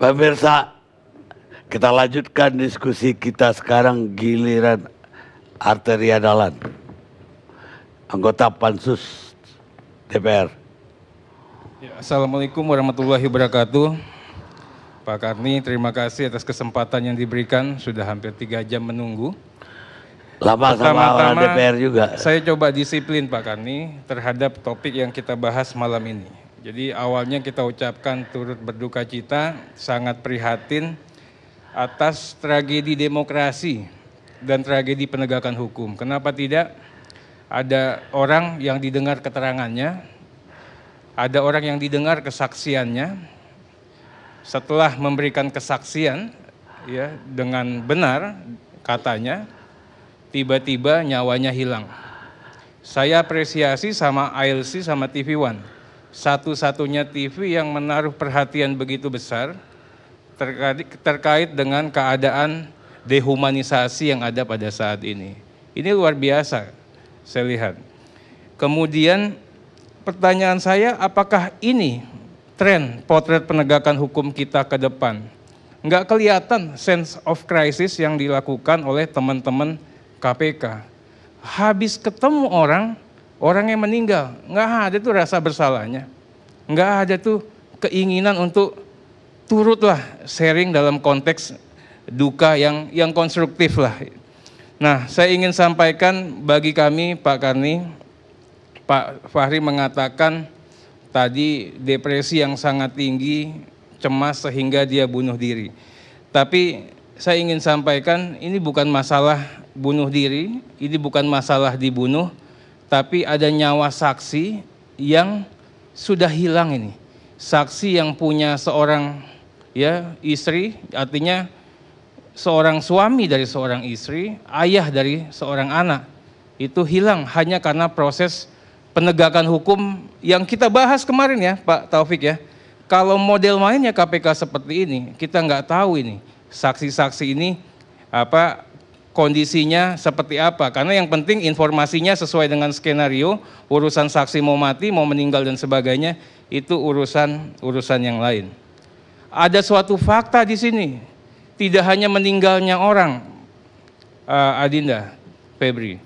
Pemirsa, kita lanjutkan diskusi kita sekarang giliran Arteria Dahlan, anggota Pansus DPR. Ya, Assalamualaikum warahmatullahi wabarakatuh. Pak Karni, terima kasih atas kesempatan yang diberikan, sudah hampir 3 jam menunggu. Lama sama DPR juga. Saya coba disiplin Pak Karni terhadap topik yang kita bahas malam ini. Jadi awalnya kita ucapkan turut berduka cita, sangat prihatin atas tragedi demokrasi dan tragedi penegakan hukum. Kenapa tidak? Ada orang yang didengar keterangannya, ada orang yang didengar kesaksiannya. Setelah memberikan kesaksian ya dengan benar katanya, tiba-tiba nyawanya hilang. Saya apresiasi sama ALC sama TV One. Satu-satunya TV yang menaruh perhatian begitu besar terkait dengan keadaan dehumanisasi yang ada pada saat ini. Ini luar biasa, saya lihat. Kemudian pertanyaan saya, apakah ini tren potret penegakan hukum kita ke depan? Nggak kelihatan sense of crisis yang dilakukan oleh teman-teman KPK. Habis ketemu orang yang meninggal, nggak ada tuh rasa bersalahnya. Nggak ada tuh keinginan untuk turutlah sharing dalam konteks duka yang konstruktif lah. Nah, saya ingin sampaikan bagi kami, Pak Karni, Pak Fahri mengatakan tadi depresi yang sangat tinggi, cemas sehingga dia bunuh diri. Tapi saya ingin sampaikan ini bukan masalah bunuh diri, ini bukan masalah dibunuh, tapi ada nyawa saksi yang sudah hilang ini. Saksi yang punya seorang ya istri, artinya seorang suami dari seorang istri, ayah dari seorang anak, itu hilang hanya karena proses penegakan hukum yang kita bahas kemarin ya Pak Taufik ya. Kalau model mainnya KPK seperti ini, kita nggak tahu ini saksi-saksi ini apa kondisinya seperti apa. Karena yang penting informasinya sesuai dengan skenario, urusan saksi mau mati, mau meninggal dan sebagainya, itu urusan yang lain. Ada suatu fakta di sini, tidak hanya meninggalnya orang, Adinda, Febri.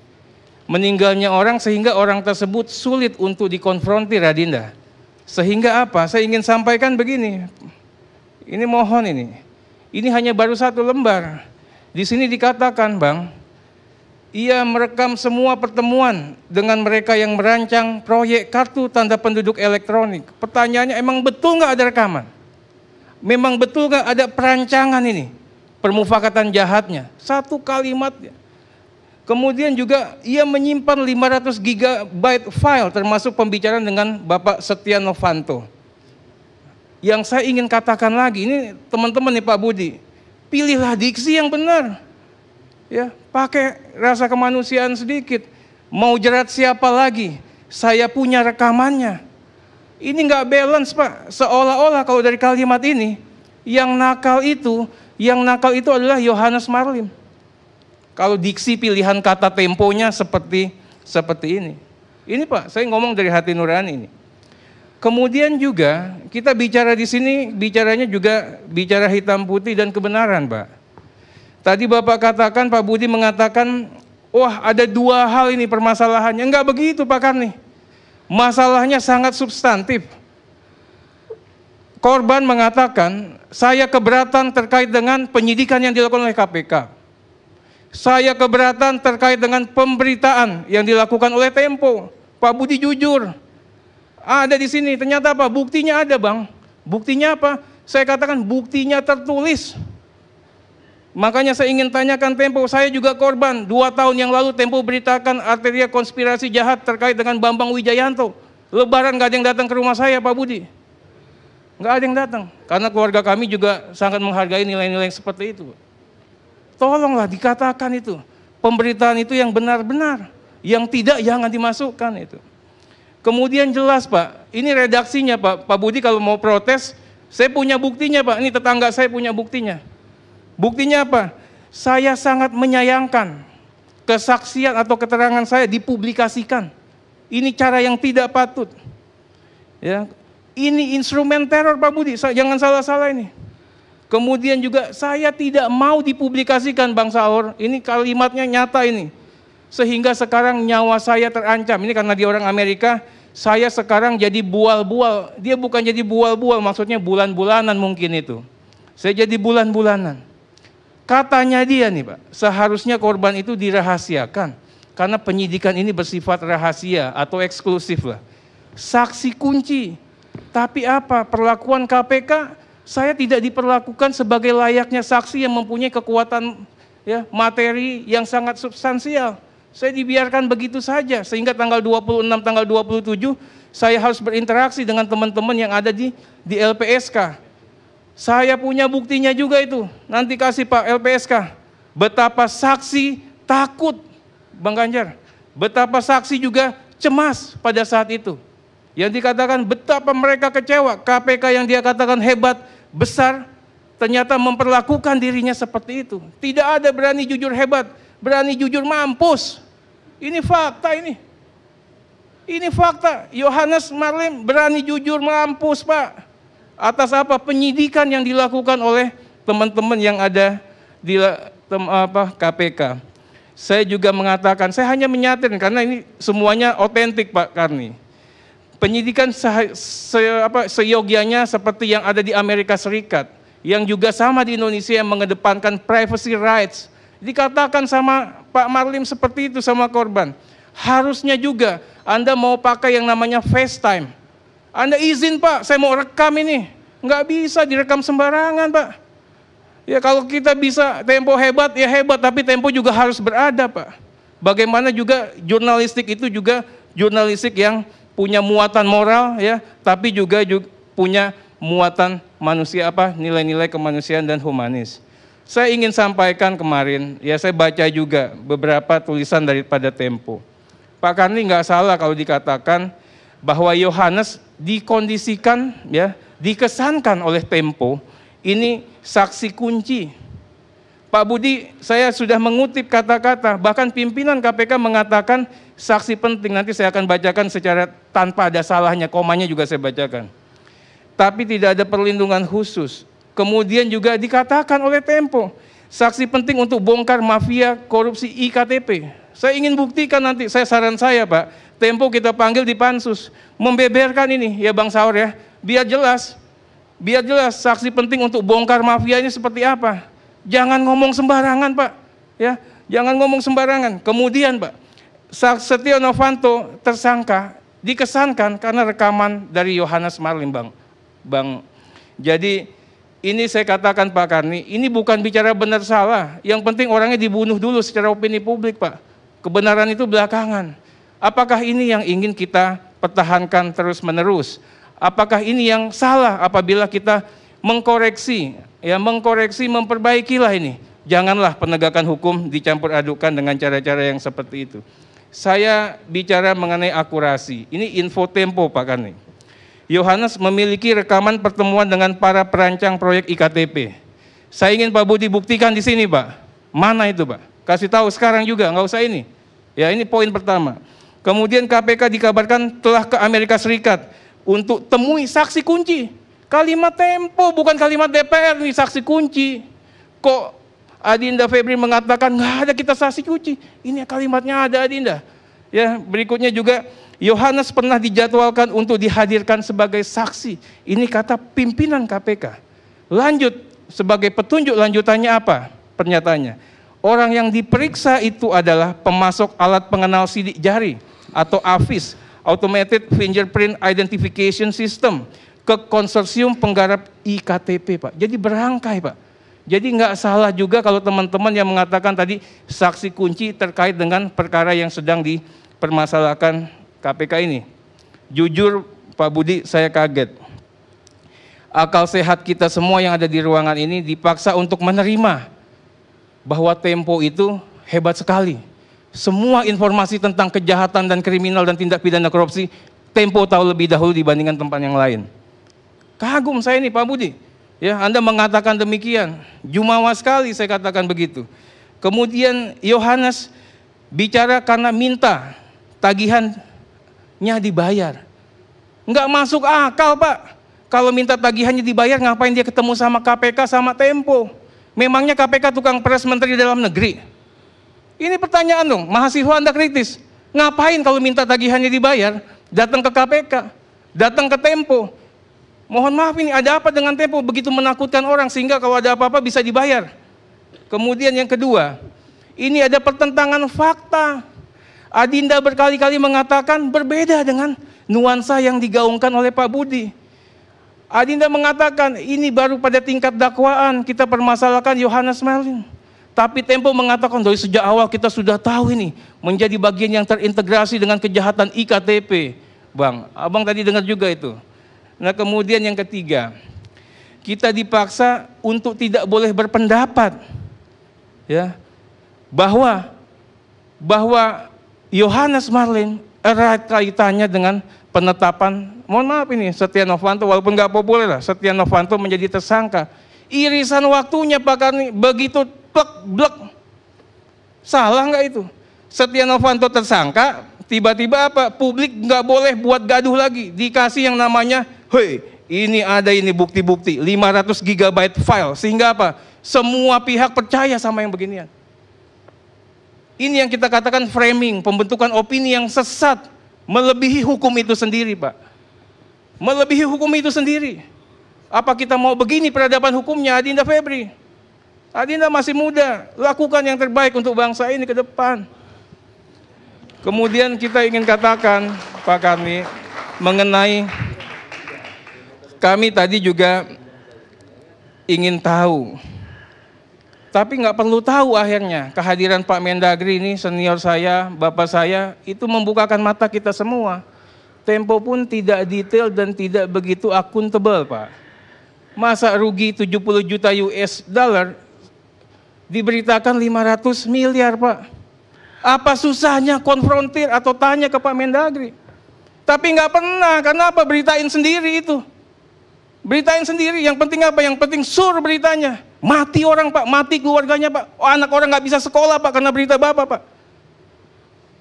Meninggalnya orang sehingga orang tersebut sulit untuk dikonfrontir, Adinda. Sehingga apa? Saya ingin sampaikan begini. Ini mohon ini. Ini hanya baru 1 lembar. Di sini dikatakan, Bang, ia merekam semua pertemuan dengan mereka yang merancang proyek kartu tanda penduduk elektronik. Pertanyaannya, emang betul nggak ada rekaman? Memang betul nggak ada perancangan ini? Permufakatan jahatnya. 1 kalimat. Kemudian juga ia menyimpan 500 GB file termasuk pembicaraan dengan Bapak Setia Novanto. Yang saya ingin katakan lagi, ini teman-teman nih Pak Budi, pilihlah diksi yang benar. Ya, pakai rasa kemanusiaan sedikit. Mau jerat siapa lagi? Saya punya rekamannya. Ini nggak balance, Pak. Seolah-olah kalau dari kalimat ini, yang nakal itu adalah Yohanes Marlim. Kalau diksi pilihan kata temponya seperti ini. Ini Pak, saya ngomong dari hati nurani ini. Kemudian juga kita bicara di sini, bicaranya juga bicara hitam putih dan kebenaran, Pak. Tadi Bapak katakan, Pak Budi mengatakan, wah ada 2 hal ini permasalahannya. Enggak begitu Pak Karni. Masalahnya sangat substantif. Korban mengatakan, saya keberatan terkait dengan penyidikan yang dilakukan oleh KPK. Saya keberatan terkait dengan pemberitaan yang dilakukan oleh Tempo. Pak Budi jujur. Ada di sini, ternyata apa? Buktinya ada, Bang. Buktinya apa? Saya katakan buktinya tertulis. Makanya saya ingin tanyakan Tempo, saya juga korban. 2 tahun yang lalu Tempo beritakan arteria konspirasi jahat terkait dengan Bambang Wijayanto. Lebaran gak ada yang datang ke rumah saya, Pak Budi. Gak ada yang datang. Karena keluarga kami juga sangat menghargai nilai-nilai seperti itu. Tolonglah dikatakan itu. Pemberitaan itu yang benar-benar. Yang tidak, jangan dimasukkan itu. Kemudian jelas Pak, ini redaksinya Pak Budi kalau mau protes, saya punya buktinya Pak, ini tetangga saya punya buktinya. Buktinya apa? Saya sangat menyayangkan kesaksian atau keterangan saya dipublikasikan. Ini cara yang tidak patut. Ya, ini instrumen teror Pak Budi, jangan salah-salah ini. Kemudian juga saya tidak mau dipublikasikan, Bang Saur. Ini kalimatnya nyata ini. Sehingga sekarang nyawa saya terancam. Ini karena dia orang Amerika, saya sekarang jadi bual-bual. Dia bukan jadi bual-bual, maksudnya bulan-bulanan mungkin itu. Saya jadi bulan-bulanan. Katanya dia nih Pak, seharusnya korban itu dirahasiakan. Karena penyidikan ini bersifat rahasia atau eksklusif lah. Saksi kunci. Tapi apa, perlakuan KPK, saya tidak diperlakukan sebagai layaknya saksi yang mempunyai kekuatan ya, materi yang sangat substansial. Saya dibiarkan begitu saja, sehingga tanggal 26, tanggal 27, saya harus berinteraksi dengan teman-teman yang ada di LPSK. Saya punya buktinya juga itu, nanti kasih Pak LPSK. Betapa saksi takut, Bang Ganjar. Betapa saksi juga cemas pada saat itu. Yang dikatakan betapa mereka kecewa, KPK yang dia katakan hebat, besar, ternyata memperlakukan dirinya seperti itu. Tidak ada berani jujur hebat, berani jujur mampus. Ini fakta ini. Ini fakta. Yohanes Marlim berani jujur mampus, Pak. Atas apa? Penyidikan yang dilakukan oleh teman-teman yang ada di KPK. Saya juga mengatakan, saya hanya menyatir karena ini semuanya otentik Pak Karni. Penyidikan seyogianya seperti yang ada di Amerika Serikat, yang juga sama di Indonesia yang mengedepankan privacy rights. Dikatakan sama Pak Marlim seperti itu sama korban. Harusnya juga Anda mau pakai yang namanya FaceTime. Anda izin Pak, saya mau rekam ini. Nggak bisa direkam sembarangan Pak. Ya kalau kita bisa Tempo hebat, ya hebat, tapi Tempo juga harus beradab Pak. Bagaimana juga jurnalistik itu juga jurnalistik yang punya muatan moral ya, tapi juga punya muatan manusia nilai-nilai kemanusiaan dan humanis. Saya ingin sampaikan kemarin, ya saya baca juga beberapa tulisan daripada Tempo. Pak Karni nggak salah kalau dikatakan bahwa Yohanes dikondisikan, ya, dikesankan oleh Tempo, ini saksi kunci. Pak Budi, saya sudah mengutip kata-kata, bahkan pimpinan KPK mengatakan saksi penting, nanti saya akan bacakan secara tanpa ada salahnya, komanya juga saya bacakan. Tapi tidak ada perlindungan khusus. Kemudian juga dikatakan oleh Tempo, saksi penting untuk bongkar mafia korupsi IKTP. Saya ingin buktikan nanti, saran saya Pak, Tempo kita panggil di Pansus, membeberkan ini ya Bang Saur ya, biar jelas saksi penting untuk bongkar mafia ini seperti apa. Jangan ngomong sembarangan Pak, ya, jangan ngomong sembarangan. Kemudian Pak, Setia Novanto tersangka dikesankan karena rekaman dari Yohanes Marlim Bang. Jadi ini saya katakan Pak Karni, ini bukan bicara benar salah. Yang penting orangnya dibunuh dulu secara opini publik Pak. Kebenaran itu belakangan. Apakah ini yang ingin kita pertahankan terus menerus? Apakah ini yang salah apabila kita mengkoreksi, memperbaikilah ini. Janganlah penegakan hukum dicampur adukan dengan cara-cara yang seperti itu. Saya bicara mengenai akurasi. Ini info Tempo Pak Karni. Yohanes memiliki rekaman pertemuan dengan para perancang proyek IKTP. Saya ingin Pak Budi buktikan di sini Pak. Mana itu Pak? Kasih tahu sekarang juga, nggak usah ini. Ya ini poin pertama. Kemudian KPK dikabarkan telah ke Amerika Serikat untuk temui saksi kunci. Kalimat Tempo bukan kalimat DPR nih, saksi kunci. Kok Adinda Febri mengatakan nggak ada kita saksi kunci? Ini kalimatnya ada Adinda. Ya berikutnya juga Yohanes pernah dijadwalkan untuk dihadirkan sebagai saksi. Ini kata pimpinan KPK. Lanjut, sebagai petunjuk lanjutannya apa? Pernyataannya, orang yang diperiksa itu adalah pemasok alat pengenal sidik jari atau AFIS, Automated Fingerprint Identification System, ke konsorsium penggarap IKTP Pak. Jadi berangkai Pak. Jadi nggak salah juga kalau teman-teman yang mengatakan tadi saksi kunci terkait dengan perkara yang sedang dipermasalahkan KPK ini. Jujur Pak Budi, saya kaget. Akal sehat kita semua yang ada di ruangan ini dipaksa untuk menerima bahwa Tempo itu hebat sekali. Semua informasi tentang kejahatan dan kriminal dan tindak pidana korupsi, Tempo tahu lebih dahulu dibandingkan tempat yang lain. Kagum saya ini Pak Budi. Ya, Anda mengatakan demikian. Jumawa sekali saya katakan begitu. Kemudian Yohanes bicara karena minta tagihannya dibayar. Enggak masuk akal Pak. Kalau minta tagihannya dibayar, ngapain dia ketemu sama KPK sama Tempo? Memangnya KPK tukang peres Menteri Dalam Negeri? Ini pertanyaan dong, mahasiswa Anda kritis. Ngapain kalau minta tagihannya dibayar, datang ke KPK, datang ke Tempo? Mohon maaf, ini ada apa dengan Tempo begitu menakutkan orang sehingga kalau ada apa-apa bisa dibayar? Kemudian yang kedua, ini ada pertentangan fakta. Adinda berkali-kali mengatakan berbeda dengan nuansa yang digaungkan oleh Pak Budi. Adinda mengatakan ini baru pada tingkat dakwaan kita permasalahkan Yohanes Marlim. Tapi Tempo mengatakan dari sejak awal kita sudah tahu ini menjadi bagian yang terintegrasi dengan kejahatan IKTP. Bang, abang tadi dengar juga itu. Nah kemudian yang ketiga, kita dipaksa untuk tidak boleh berpendapat, ya, bahwa Yohanes Marlim erat kaitannya dengan penetapan, mohon maaf ini, Setia Novanto, walaupun nggak populer lah, Setia Novanto menjadi tersangka. Irisan waktunya Pak Karni begitu blek. Salah nggak itu? Setia Novanto tersangka, tiba-tiba apa? Publik nggak boleh buat gaduh lagi, dikasih yang namanya, hei, ini ada ini bukti-bukti, 500 GB file, sehingga apa? Semua pihak percaya sama yang beginian. Ini yang kita katakan framing, pembentukan opini yang sesat, melebihi hukum itu sendiri, Pak. Melebihi hukum itu sendiri. Apa kita mau begini peradaban hukumnya, Adinda Febri? Adinda masih muda, lakukan yang terbaik untuk bangsa ini ke depan. Kemudian kita ingin katakan, Pak Karni, mengenai kami tadi juga ingin tahu, tapi nggak perlu tahu akhirnya. Kehadiran Pak Mendagri ini, senior saya, bapak saya, itu membukakan mata kita semua. Tempo pun tidak detail dan tidak begitu akuntabel, Pak. Masa rugi 70 juta US dollar diberitakan 500 miliar, Pak. Apa susahnya konfrontir atau tanya ke Pak Mendagri? Tapi nggak pernah, kenapa beritain sendiri itu? Beritain sendiri, yang penting apa? Yang penting sur beritanya. Mati orang, Pak, mati keluarganya, Pak. Oh, anak orang nggak bisa sekolah, Pak, karena berita Bapak, Pak.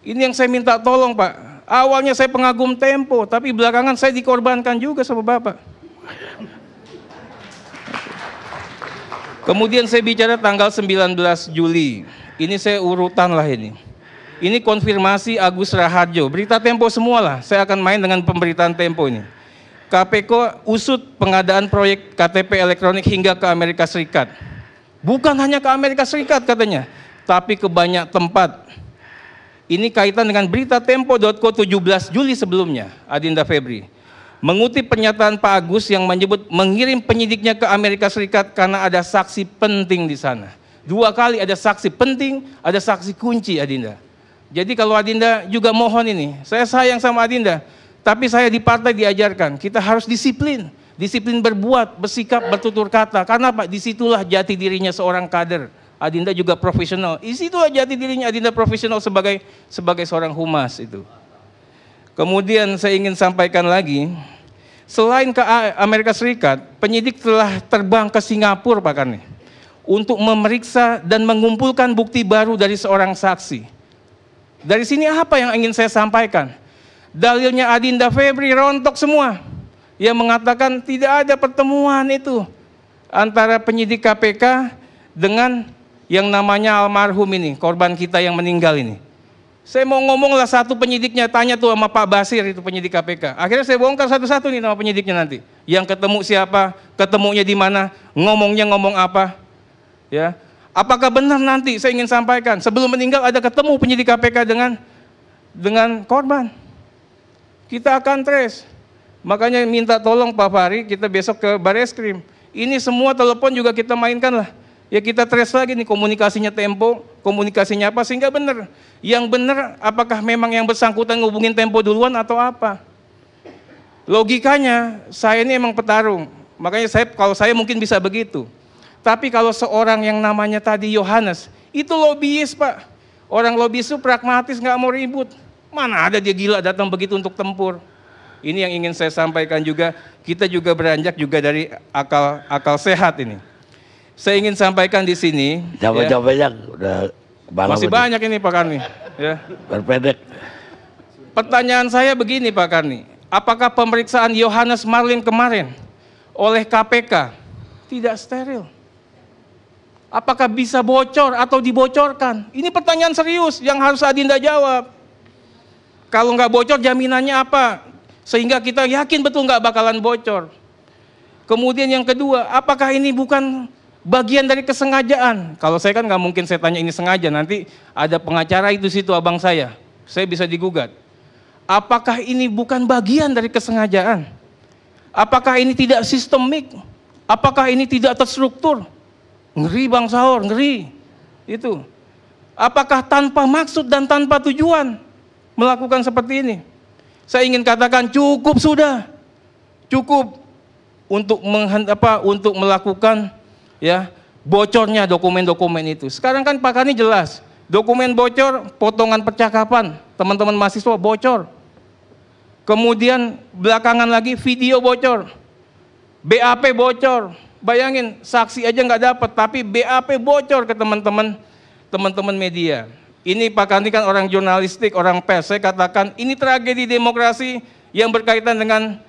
Ini yang saya minta tolong, Pak. Awalnya saya pengagum Tempo, tapi belakangan saya dikorbankan juga sama Bapak. Kemudian saya bicara tanggal 19 Juli. Ini saya urutan lah ini. Ini konfirmasi Agus Raharjo. Berita Tempo semua lah. Saya akan main dengan pemberitaan Tempo ini. KPK usut pengadaan proyek KTP elektronik hingga ke Amerika Serikat. Bukan hanya ke Amerika Serikat katanya, tapi ke banyak tempat. Ini kaitan dengan berita Tempo.co 17 Juli sebelumnya, Adinda Febri. Mengutip pernyataan Pak Agus yang menyebut mengirim penyidiknya ke Amerika Serikat karena ada saksi penting di sana. 2 kali ada saksi penting, ada saksi kunci, Adinda. Jadi kalau Adinda juga mohon ini, saya sayang sama Adinda. Tapi saya di partai diajarkan, kita harus disiplin. Disiplin berbuat, bersikap, bertutur kata. Karena Pak, disitulah jati dirinya seorang kader. Adinda juga profesional. Disitulah jati dirinya Adinda profesional sebagai seorang humas itu. Kemudian saya ingin sampaikan lagi, selain ke Amerika Serikat, penyidik telah terbang ke Singapura, Pak Karni, untuk memeriksa dan mengumpulkan bukti baru dari seorang saksi. Dari sini apa yang ingin saya sampaikan? Dalilnya Adinda Febri rontok semua. Yang mengatakan tidak ada pertemuan itu antara penyidik KPK dengan yang namanya almarhum ini, korban kita yang meninggal ini. Saya mau ngomong lah satu penyidiknya, tanya tuh sama Pak Basir itu penyidik KPK. Akhirnya saya bongkar satu-satu nih nama penyidiknya nanti. Yang ketemu siapa, ketemunya di mana, ngomongnya ngomong apa. Ya. Apakah benar nanti saya ingin sampaikan, sebelum meninggal ada ketemu penyidik KPK dengan korban. Kita akan trace. Makanya minta tolong Pak Fahri, kita besok ke Bareskrim. Ini semua telepon juga kita mainkan lah. Ya kita trace lagi nih komunikasinya Tempo, komunikasinya apa, sehingga benar. Yang benar apakah memang yang bersangkutan ngubungin Tempo duluan atau apa. Logikanya, saya ini emang petarung. Makanya kalau saya mungkin bisa begitu. Tapi kalau seorang yang namanya tadi Yohanes, itu lobbyis, Pak. Orang lobbyis itu pragmatis, nggak mau ribut. Mana ada dia gila datang begitu untuk tempur. Ini yang ingin saya sampaikan juga. Kita juga beranjak juga dari akal sehat ini. Saya ingin sampaikan di sini. Capek-capeknya udah masih banyak ini Pak Karni. Ya. Berpendek. Pertanyaan saya begini Pak Karni. Apakah pemeriksaan Yohanes Marlim kemarin oleh KPK tidak steril. Apakah bisa bocor atau dibocorkan? Ini pertanyaan serius yang harus Adinda jawab. Kalau nggak bocor jaminannya apa? Sehingga kita yakin betul nggak bakalan bocor. Kemudian yang kedua, apakah ini bukan bagian dari kesengajaan? Kalau saya kan nggak mungkin saya tanya ini sengaja, nanti ada pengacara itu situ abang saya bisa digugat. Apakah ini bukan bagian dari kesengajaan? Apakah ini tidak sistemik? Apakah ini tidak terstruktur? Ngeri Bang Saur, ngeri. Itu. Apakah tanpa maksud dan tanpa tujuan melakukan seperti ini? Saya ingin katakan cukup sudah. Cukup untuk untuk melakukan ya bocornya dokumen-dokumen itu. Sekarang kan pakarnya jelas. Dokumen bocor, potongan percakapan teman-teman mahasiswa bocor. Kemudian belakangan lagi video bocor. BAP bocor. Bayangin, saksi aja nggak dapat, tapi BAP bocor ke teman-teman media. Ini Pak Kandi kan orang jurnalistik, orang pers. Saya katakan ini tragedi demokrasi yang berkaitan dengan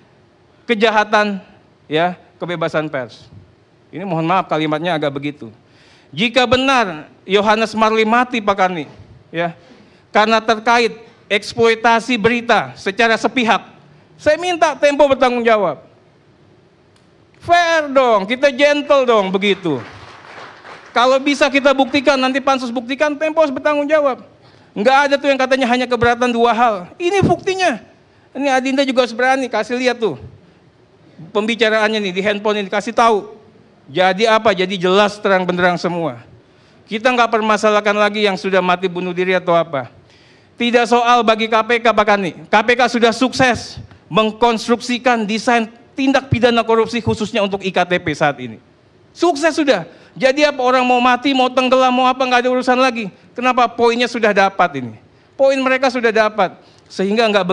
kejahatan, ya, kebebasan pers. Ini mohon maaf kalimatnya agak begitu. Jika benar Yohanes Marlim mati Pak Kandi, ya, karena terkait eksploitasi berita secara sepihak, saya minta Tempo bertanggung jawab. Fair dong, kita gentle dong begitu. Kalau bisa kita buktikan, nanti pansus buktikan, Tempo harus bertanggung jawab. Nggak ada tuh yang katanya hanya keberatan 2 hal. Ini buktinya. Ini Adinda juga harus berani, kasih lihat tuh. Pembicaraannya nih, di handphone ini, kasih tahu. Jadi apa? Jadi jelas terang benderang semua. Kita nggak permasalahkan lagi yang sudah mati bunuh diri atau apa. Tidak soal bagi KPK Pak Kandi. KPK sudah sukses mengkonstruksikan desain tindak pidana korupsi khususnya untuk IKTP saat ini. Sukses sudah. Jadi apa, orang mau mati, mau tenggelam, mau apa, nggak ada urusan lagi. Kenapa? Poinnya sudah dapat ini. Poin mereka sudah dapat. Sehingga nggak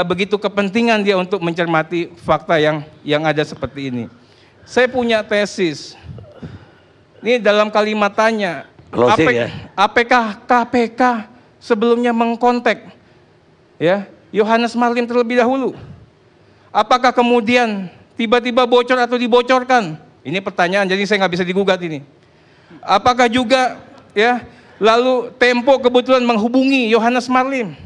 begitu kepentingan dia untuk mencermati fakta yang ada seperti ini. Saya punya tesis. Ini dalam kalimat tanya. Apakah KPK sebelumnya mengkontak ya Yohanes Marlim terlebih dahulu? Apakah kemudian tiba-tiba bocor atau dibocorkan? Ini pertanyaan, jadi saya nggak bisa digugat ini. Apakah juga ya lalu Tempo kebetulan menghubungi Yohanes Marlim?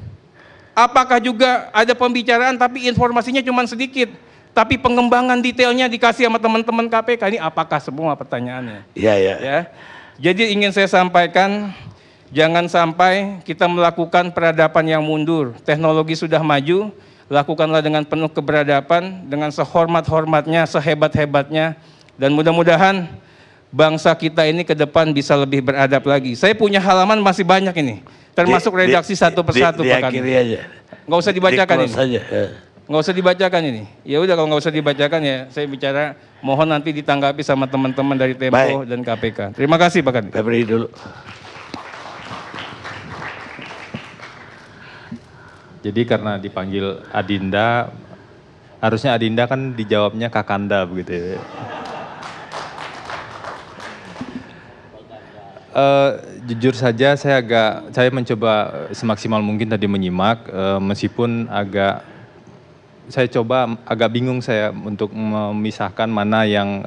Apakah juga ada pembicaraan tapi informasinya cuma sedikit, tapi pengembangan detailnya dikasih sama teman-teman KPK? Ini apakah semua pertanyaannya? Iya, iya. Ya. Jadi ingin saya sampaikan, jangan sampai kita melakukan peradaban yang mundur. Teknologi sudah maju, lakukanlah dengan penuh keberadaban, dengan sehormat-hormatnya, sehebat-hebatnya, dan mudah-mudahan bangsa kita ini ke depan bisa lebih beradab lagi. Saya punya halaman masih banyak ini, termasuk redaksi satu persatu. Diakhiri aja. Nggak usah dibacakan ini. Saja. Nggak usah dibacakan ini. Ya udah, kalau nggak usah dibacakan ya saya bicara, mohon nanti ditanggapi sama teman-teman dari Tempo dan KPK. Terima kasih Pak Kandi. Febri dulu. Jadi karena dipanggil Adinda, harusnya Adinda kan dijawabnya Kakanda begitu ya. Jujur saja saya mencoba semaksimal mungkin tadi menyimak, meskipun saya coba agak bingung saya untuk memisahkan mana yang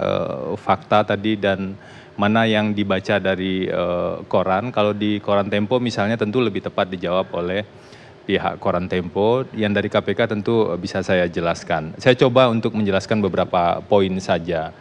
fakta tadi dan mana yang dibaca dari koran. Kalau di koran Tempo misalnya tentu lebih tepat dijawab oleh pihak koran Tempo, yang dari KPK tentu bisa saya jelaskan. Saya coba untuk menjelaskan beberapa poin saja.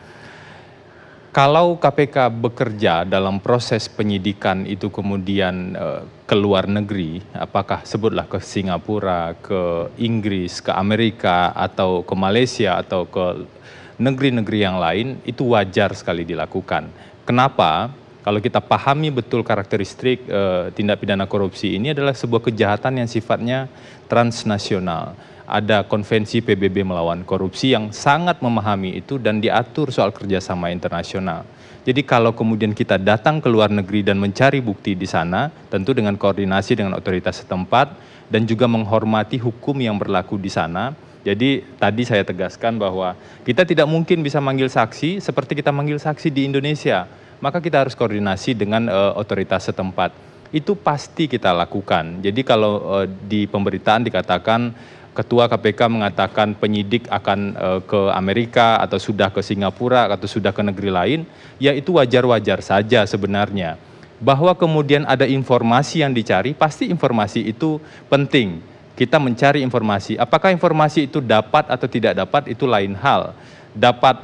Kalau KPK bekerja dalam proses penyidikan itu kemudian ke luar negeri, apakah sebutlah ke Singapura, ke Inggris, ke Amerika, atau ke Malaysia, atau ke negeri-negeri yang lain, itu wajar sekali dilakukan. Kenapa? Kalau kita pahami betul karakteristik tindak pidana korupsi ini adalah sebuah kejahatan yang sifatnya transnasional. Ada konvensi PBB melawan korupsi yang sangat memahami itu dan diatur soal kerjasama internasional. Jadi kalau kemudian kita datang ke luar negeri dan mencari bukti di sana, tentu dengan koordinasi dengan otoritas setempat dan juga menghormati hukum yang berlaku di sana. Jadi tadi saya tegaskan bahwa kita tidak mungkin bisa manggil saksi seperti kita manggil saksi di Indonesia. Maka kita harus koordinasi dengan otoritas setempat. Itu pasti kita lakukan. Jadi kalau di pemberitaan dikatakan Ketua KPK mengatakan penyidik akan ke Amerika atau sudah ke Singapura atau sudah ke negeri lain, ya itu wajar-wajar saja sebenarnya. Bahwa kemudian ada informasi yang dicari, pasti informasi itu penting. Kita mencari informasi, apakah informasi itu dapat atau tidak dapat itu lain hal.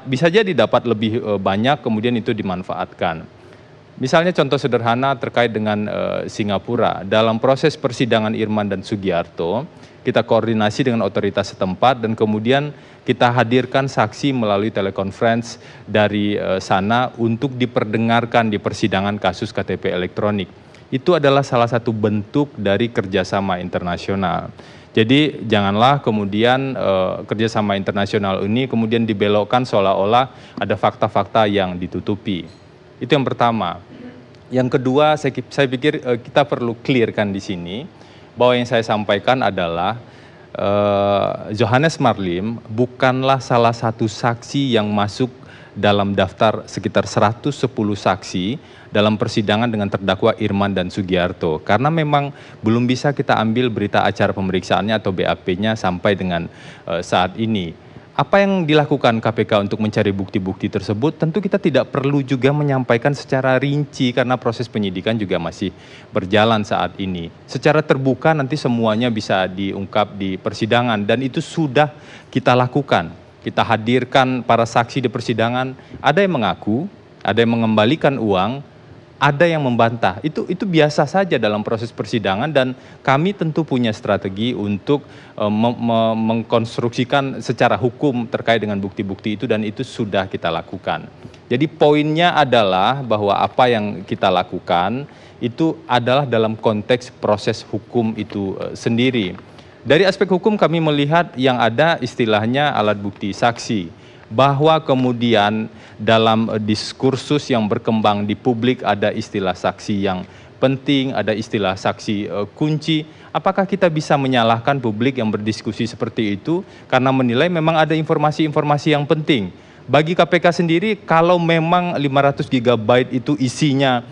Bisa jadi dapat lebih banyak, kemudian itu dimanfaatkan. Misalnya contoh sederhana terkait dengan Singapura, dalam proses persidangan Irman dan Sugiharto, kita koordinasi dengan otoritas setempat dan kemudian kita hadirkan saksi melalui telekonferensi dari sana untuk diperdengarkan di persidangan kasus KTP elektronik. Itu adalah salah satu bentuk dari kerjasama internasional. Jadi janganlah kemudian kerjasama internasional ini kemudian dibelokkan seolah-olah ada fakta-fakta yang ditutupi. Itu yang pertama. Yang kedua, saya pikir kita perlu clearkan di sini bahwa yang saya sampaikan adalah Johannes Marlim bukanlah salah satu saksi yang masuk dalam daftar sekitar 110 saksi dalam persidangan dengan terdakwa Irman dan Sugiharto. Karena memang belum bisa kita ambil berita acara pemeriksaannya atau BAP-nya sampai dengan saat ini. Apa yang dilakukan KPK untuk mencari bukti-bukti tersebut, tentu kita tidak perlu juga menyampaikan secara rinci karena proses penyidikan juga masih berjalan saat ini. Secara terbuka nanti semuanya bisa diungkap di persidangan dan itu sudah kita lakukan. Kita hadirkan para saksi di persidangan, ada yang mengaku, ada yang mengembalikan uang, ada yang membantah. Itu biasa saja dalam proses persidangan dan kami tentu punya strategi untuk mengkonstruksikan secara hukum terkait dengan bukti-bukti itu dan itu sudah kita lakukan. Jadi poinnya adalah bahwa apa yang kita lakukan itu adalah dalam konteks proses hukum itu sendiri. Dari aspek hukum kami melihat yang ada istilahnya alat bukti saksi. Bahwa kemudian dalam diskursus yang berkembang di publik ada istilah saksi yang penting, ada istilah saksi kunci. Apakah kita bisa menyalahkan publik yang berdiskusi seperti itu karena menilai memang ada informasi-informasi yang penting? Bagi KPK sendiri, kalau memang 500 GB itu isinya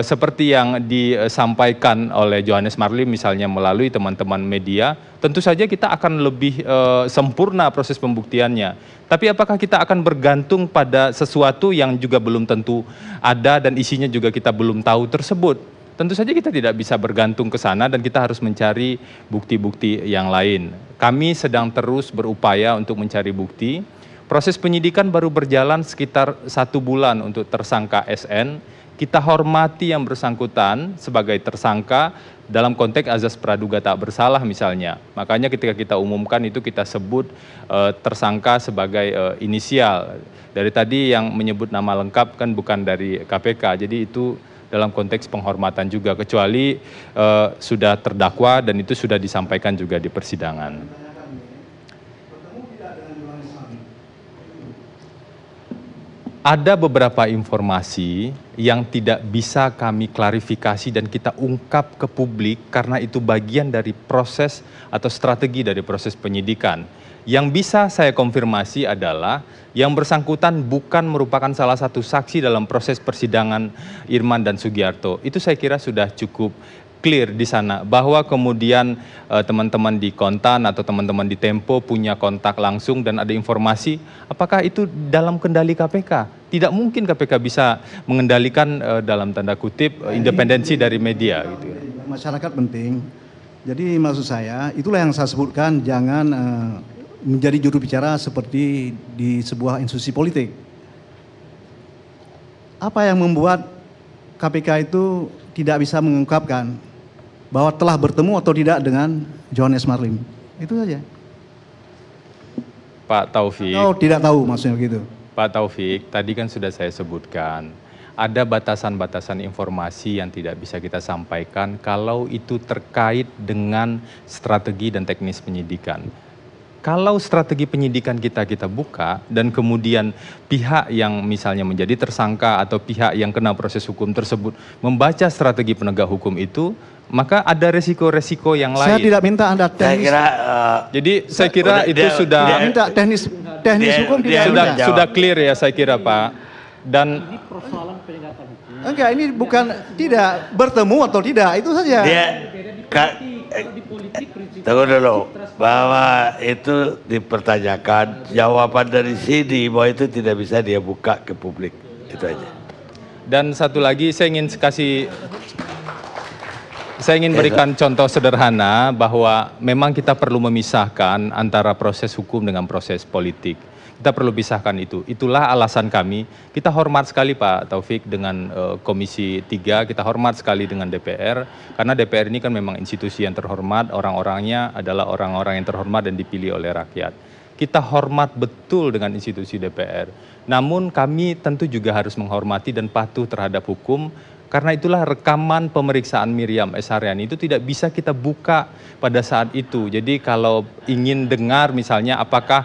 seperti yang disampaikan oleh Johannes Marlim misalnya melalui teman-teman media, tentu saja kita akan lebih sempurna proses pembuktiannya. Tapi apakah kita akan bergantung pada sesuatu yang juga belum tentu ada dan isinya juga kita belum tahu tersebut? Tentu saja kita tidak bisa bergantung ke sana dan kita harus mencari bukti-bukti yang lain. Kami sedang terus berupaya untuk mencari bukti. Proses penyidikan baru berjalan sekitar 1 bulan untuk tersangka SN. Kita hormati yang bersangkutan sebagai tersangka dalam konteks azas praduga tak bersalah misalnya. Makanya ketika kita umumkan itu kita sebut tersangka sebagai inisial. Dari tadi yang menyebut nama lengkap kan bukan dari KPK, jadi itu dalam konteks penghormatan juga, kecuali sudah terdakwa dan itu sudah disampaikan juga di persidangan. Ada beberapa informasi yang tidak bisa kami klarifikasi dan kita ungkap ke publik karena itu bagian dari proses atau strategi dari proses penyidikan. Yang bisa saya konfirmasi adalah yang bersangkutan bukan merupakan salah satu saksi dalam proses persidangan Irman dan Sugiharto. Itu saya kira sudah cukup clear di sana, bahwa kemudian teman-teman di Kontan atau teman-teman di Tempo punya kontak langsung dan ada informasi, apakah itu dalam kendali KPK? Tidak mungkin KPK bisa mengendalikan dalam tanda kutip independensi dari media. Gitu. Masyarakat penting, jadi maksud saya itulah yang saya sebutkan, jangan menjadi juru bicara seperti di sebuah institusi politik. Apa yang membuat KPK itu tidak bisa mengungkapkan bahwa telah bertemu atau tidak dengan Johannes Marlim? Itu saja. Pak Taufik. Oh, tidak tahu maksudnya begitu. Pak Taufik, tadi kan sudah saya sebutkan, ada batasan-batasan informasi yang tidak bisa kita sampaikan kalau itu terkait dengan strategi dan teknis penyidikan. Kalau strategi penyidikan kita buka dan kemudian pihak yang misalnya menjadi tersangka atau pihak yang kena proses hukum tersebut membaca strategi penegak hukum itu, maka ada resiko-resiko yang lain. Saya tidak minta Anda teknis. Saya kira itu sudah tidak minta teknis hukum sudah clear ya saya kira Pak. Dan ini persoalan penegakan hukum. Enggak, ini bukan tidak bertemu atau tidak, itu saja. Tunggu dulu, bahwa itu dipertanyakan, jawaban dari sini bahwa itu tidak bisa dia buka ke publik, itu aja. Dan satu lagi saya ingin berikan contoh sederhana bahwa memang kita perlu memisahkan antara proses hukum dengan proses politik. Kita perlu pisahkan itu. Itulah alasan kami. Kita hormat sekali Pak Taufik dengan Komisi 3, kita hormat sekali dengan DPR, karena DPR ini kan memang institusi yang terhormat, orang-orangnya adalah orang-orang yang terhormat dan dipilih oleh rakyat. Kita hormat betul dengan institusi DPR. Namun kami tentu juga harus menghormati dan patuh terhadap hukum. Karena itulah rekaman pemeriksaan Miriam S. Haryani itu tidak bisa kita buka pada saat itu. Jadi kalau ingin dengar misalnya apa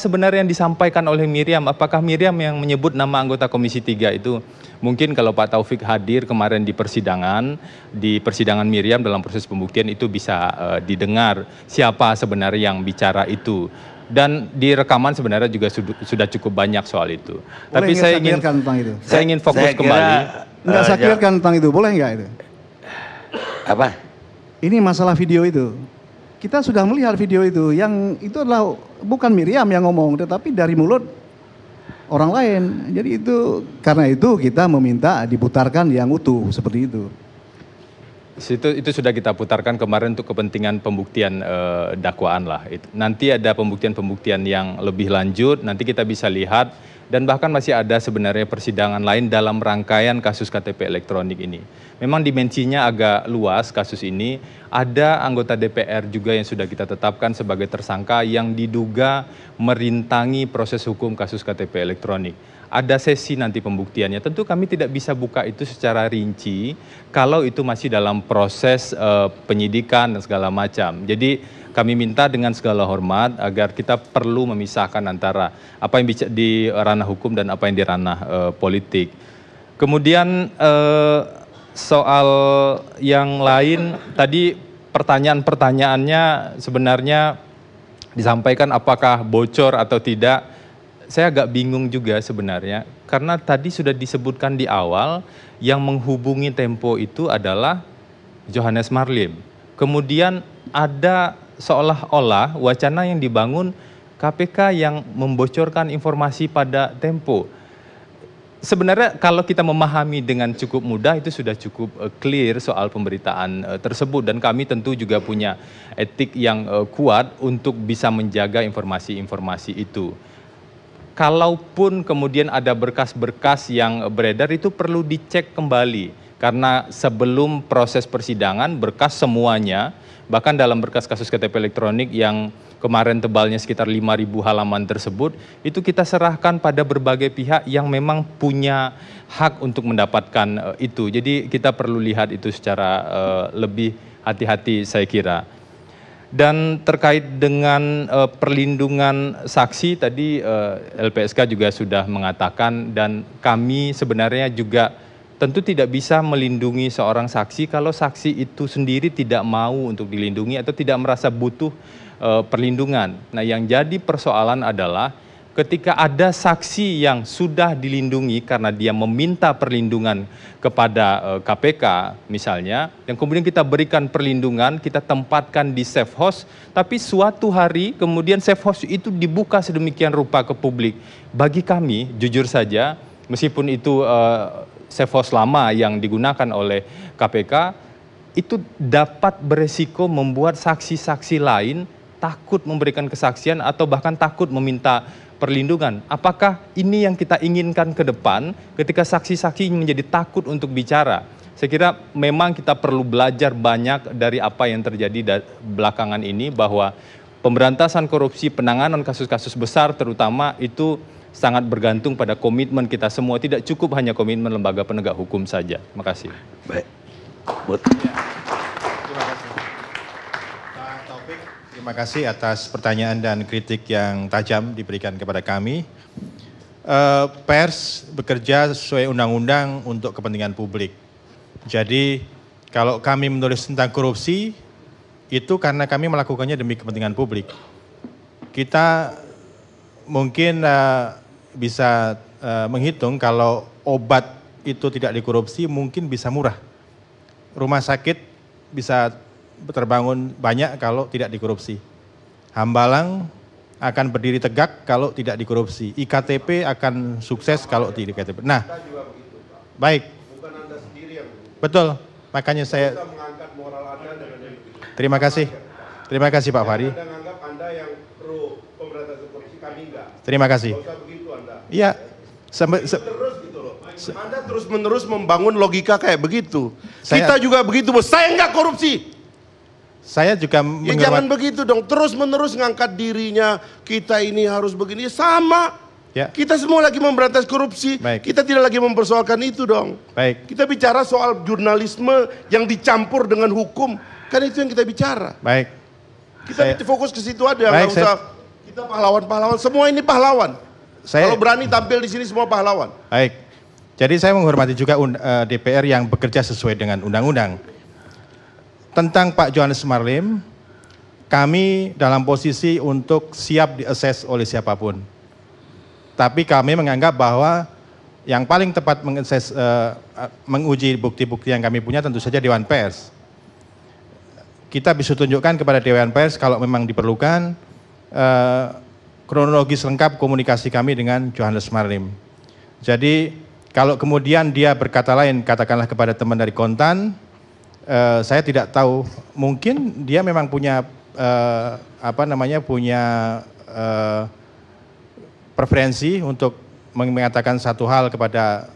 sebenarnya yang disampaikan oleh Miriam, apakah Miriam yang menyebut nama anggota Komisi 3 itu, mungkin kalau Pak Taufik hadir kemarin di persidangan Miriam dalam proses pembuktian itu bisa didengar siapa sebenarnya yang bicara itu. Dan di rekaman sebenarnya juga sudah cukup banyak soal itu. Tapi saya ingin fokus kembali. Enggak saya clearkan tentang itu, boleh enggak itu? Apa? Ini masalah video itu. Kita sudah melihat video itu, yang itu adalah bukan Miriam yang ngomong, tetapi dari mulut orang lain. Jadi itu, karena itu kita meminta diputarkan yang utuh, seperti itu. Itu sudah kita putarkan kemarin untuk kepentingan pembuktian dakwaan lah. Nanti ada pembuktian yang lebih lanjut, nanti kita bisa lihat. Dan bahkan masih ada sebenarnya persidangan lain dalam rangkaian kasus KTP elektronik ini. Memang dimensinya agak luas kasus ini. Ada anggota DPR juga yang sudah kita tetapkan sebagai tersangka yang diduga merintangi proses hukum kasus KTP elektronik. Ada sesi nanti pembuktiannya. Tentu kami tidak bisa buka itu secara rinci kalau itu masih dalam proses penyidikan dan segala macam. Jadi kami minta dengan segala hormat agar kita perlu memisahkan antara apa yang di ranah hukum dan apa yang di ranah politik. Kemudian soal yang lain, tadi pertanyaannya sebenarnya disampaikan apakah bocor atau tidak. Saya agak bingung juga sebenarnya, karena tadi sudah disebutkan di awal yang menghubungi Tempo itu adalah Johannes Marlim. Kemudian ada seolah-olah wacana yang dibangun KPK yang membocorkan informasi pada Tempo. Sebenarnya kalau kita memahami dengan cukup mudah itu sudah cukup clear soal pemberitaan tersebut, dan kami tentu juga punya etik yang kuat untuk bisa menjaga informasi-informasi itu. Kalaupun kemudian ada berkas-berkas yang beredar itu perlu dicek kembali, karena sebelum proses persidangan berkas semuanya, bahkan dalam berkas kasus KTP elektronik yang kemarin tebalnya sekitar 5.000 halaman tersebut, itu kita serahkan pada berbagai pihak yang memang punya hak untuk mendapatkan itu. Jadi kita perlu lihat itu secara lebih hati-hati saya kira. Dan terkait dengan perlindungan saksi tadi LPSK juga sudah mengatakan, dan kami sebenarnya juga tentu tidak bisa melindungi seorang saksi kalau saksi itu sendiri tidak mau untuk dilindungi atau tidak merasa butuh perlindungan. Nah, yang jadi persoalan adalah ketika ada saksi yang sudah dilindungi karena dia meminta perlindungan kepada KPK misalnya, yang kemudian kita berikan perlindungan, kita tempatkan di safe house, tapi suatu hari kemudian safe house itu dibuka sedemikian rupa ke publik. Bagi kami, jujur saja, meskipun itu safe house lama yang digunakan oleh KPK, itu dapat beresiko membuat saksi-saksi lain takut memberikan kesaksian atau bahkan takut meminta perlindungan. Apakah ini yang kita inginkan ke depan ketika saksi-saksi menjadi takut untuk bicara? Saya kira memang kita perlu belajar banyak dari apa yang terjadi belakangan ini, bahwa pemberantasan korupsi, penanganan kasus-kasus besar terutama itu sangat bergantung pada komitmen kita semua. Tidak cukup hanya komitmen lembaga penegak hukum saja. Terima kasih. Baik. Terima kasih atas pertanyaan dan kritik yang tajam diberikan kepada kami. Pers bekerja sesuai undang-undang untuk kepentingan publik. Jadi kalau kami menulis tentang korupsi, itu karena kami melakukannya demi kepentingan publik. Kita mungkin bisa menghitung kalau obat itu tidak dikorupsi mungkin bisa murah. Rumah sakit bisa terbangun banyak kalau tidak dikorupsi. Hambalang akan berdiri tegak kalau tidak dikorupsi. IKTP akan sukses kalau tidak dikorupsi. Nah, baik. Bukan Anda sendiri yang betul. Makanya saya mengangkat moral Anda dengan terima kasih. Terima kasih Pak Fahri. Anda menganggap Anda yang pro pemberantasan korupsi, kami enggak. Terima kasih. Nggak usah begitu Anda. Iya. Terus gitu loh. Anda terus-menerus membangun logika kayak begitu. Kita juga begitu, Bos. Saya enggak korupsi. Saya juga jangan begitu dong, terus-menerus ngangkat dirinya, kita ini harus begini, sama. Ya. Kita semua lagi memberantas korupsi, baik. Kita tidak lagi mempersoalkan itu dong. Baik. Kita bicara soal jurnalisme yang dicampur dengan hukum, kan itu yang kita bicara. Baik. Kita fokus ke situ aja, nggak usah kita pahlawan-pahlawan, semua ini pahlawan. Kalau berani tampil di sini semua pahlawan. Baik. Jadi saya menghormati juga DPR yang bekerja sesuai dengan undang-undang. Tentang Pak Johannes Marlim, kami dalam posisi untuk siap diakses oleh siapapun. Tapi kami menganggap bahwa yang paling tepat menguji bukti-bukti yang kami punya tentu saja Dewan Pers. Kita bisa tunjukkan kepada Dewan Pers kalau memang diperlukan kronologis lengkap komunikasi kami dengan Johannes Marlim. Jadi kalau kemudian dia berkata lain, katakanlah kepada teman dari Kontan, saya tidak tahu, mungkin dia memang punya punya preferensi untuk mengatakan satu hal kepada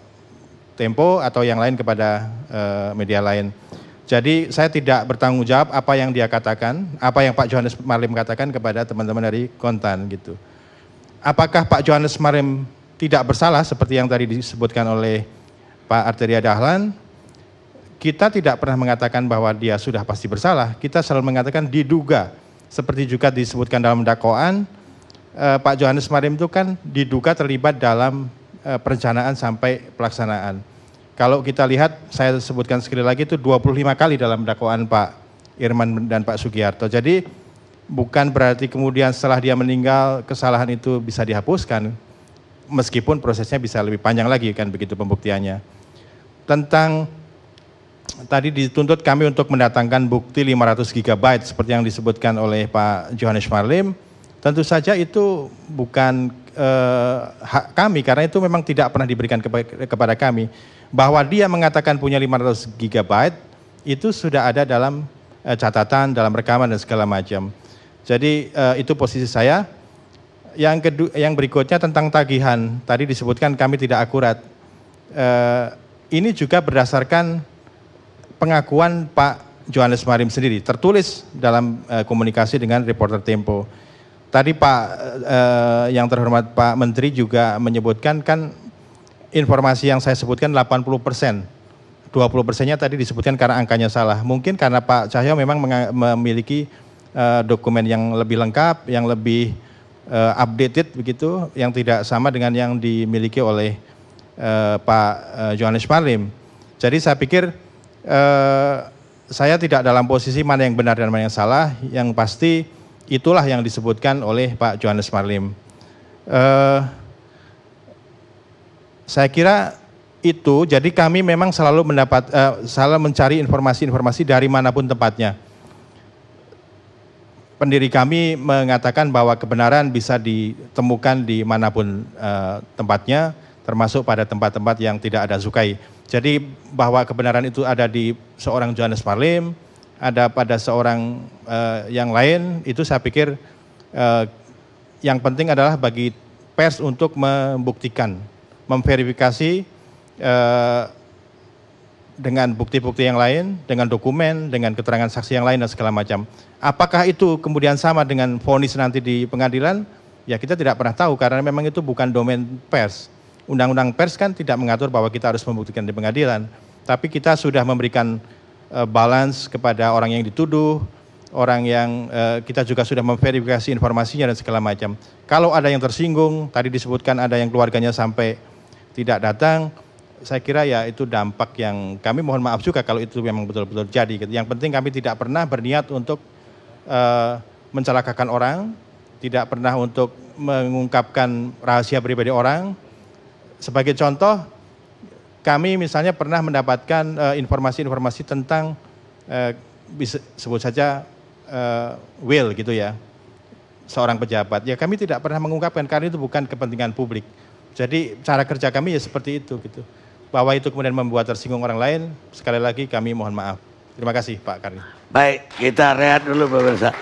Tempo atau yang lain kepada media lain. Jadi saya tidak bertanggung jawab apa yang dia katakan, apa yang Pak Johannes Marlim katakan kepada teman-teman dari Kontan gitu. Apakah Pak Johannes Marlim tidak bersalah seperti yang tadi disebutkan oleh Pak Arteria Dahlan? Kita tidak pernah mengatakan bahwa dia sudah pasti bersalah, kita selalu mengatakan diduga. Seperti juga disebutkan dalam dakwaan, Pak Johannes Marlim itu kan diduga terlibat dalam perencanaan sampai pelaksanaan. Kalau kita lihat, saya sebutkan sekali lagi itu 25 kali dalam dakwaan Pak Irman dan Pak Sugiharto. Jadi bukan berarti kemudian setelah dia meninggal kesalahan itu bisa dihapuskan, meskipun prosesnya bisa lebih panjang lagi kan begitu pembuktiannya. Tentang tadi dituntut kami untuk mendatangkan bukti 500 GB seperti yang disebutkan oleh Pak Johannes Marlim. Tentu saja itu bukan hak kami karena itu memang tidak pernah diberikan kepada kami. Bahwa dia mengatakan punya 500 GB itu sudah ada dalam catatan, dalam rekaman dan segala macam. Jadi itu posisi saya. Yang berikutnya tentang tagihan. Tadi disebutkan kami tidak akurat. Ini juga berdasarkan pengakuan Pak Johannes Marlim sendiri, tertulis dalam komunikasi dengan reporter Tempo. Tadi Pak yang terhormat Pak Menteri juga menyebutkan kan informasi yang saya sebutkan 80%. 20%-nya tadi disebutkan karena angkanya salah. Mungkin karena Pak Cahyo memang memiliki dokumen yang lebih lengkap, yang lebih updated begitu, yang tidak sama dengan yang dimiliki oleh Pak Johannes Marlim. Jadi saya pikir saya tidak dalam posisi mana yang benar dan mana yang salah, yang pasti itulah yang disebutkan oleh Pak Johannes Marlim. Saya kira itu, jadi kami memang selalu selalu mencari informasi-informasi dari manapun tempatnya. Pendiri kami mengatakan bahwa kebenaran bisa ditemukan di manapun tempatnya, termasuk pada tempat-tempat yang tidak ada Zukai. Jadi bahwa kebenaran itu ada di seorang Johannes Marlim, ada pada seorang yang lain, itu saya pikir yang penting adalah bagi pers untuk membuktikan, memverifikasi dengan bukti-bukti yang lain, dengan dokumen, dengan keterangan saksi yang lain dan segala macam. Apakah itu kemudian sama dengan vonis nanti di pengadilan? Ya kita tidak pernah tahu karena memang itu bukan domain pers. Undang-undang pers kan tidak mengatur bahwa kita harus membuktikan di pengadilan, tapi kita sudah memberikan balance kepada orang yang dituduh, orang yang kita juga sudah memverifikasi informasinya dan segala macam. Kalau ada yang tersinggung, tadi disebutkan ada yang keluarganya sampai tidak datang, saya kira ya itu dampak yang kami mohon maaf juga kalau itu memang betul-betul jadi. Yang penting kami tidak pernah berniat untuk mencelakakan orang, tidak pernah untuk mengungkapkan rahasia pribadi orang. Sebagai contoh, kami misalnya pernah mendapatkan informasi-informasi tentang bisa sebut saja will gitu ya, seorang pejabat. Ya kami tidak pernah mengungkapkan karena itu bukan kepentingan publik. Jadi cara kerja kami ya seperti itu gitu. Bahwa itu kemudian membuat tersinggung orang lain, sekali lagi kami mohon maaf. Terima kasih Pak Karni. Baik, kita rehat dulu pemirsa.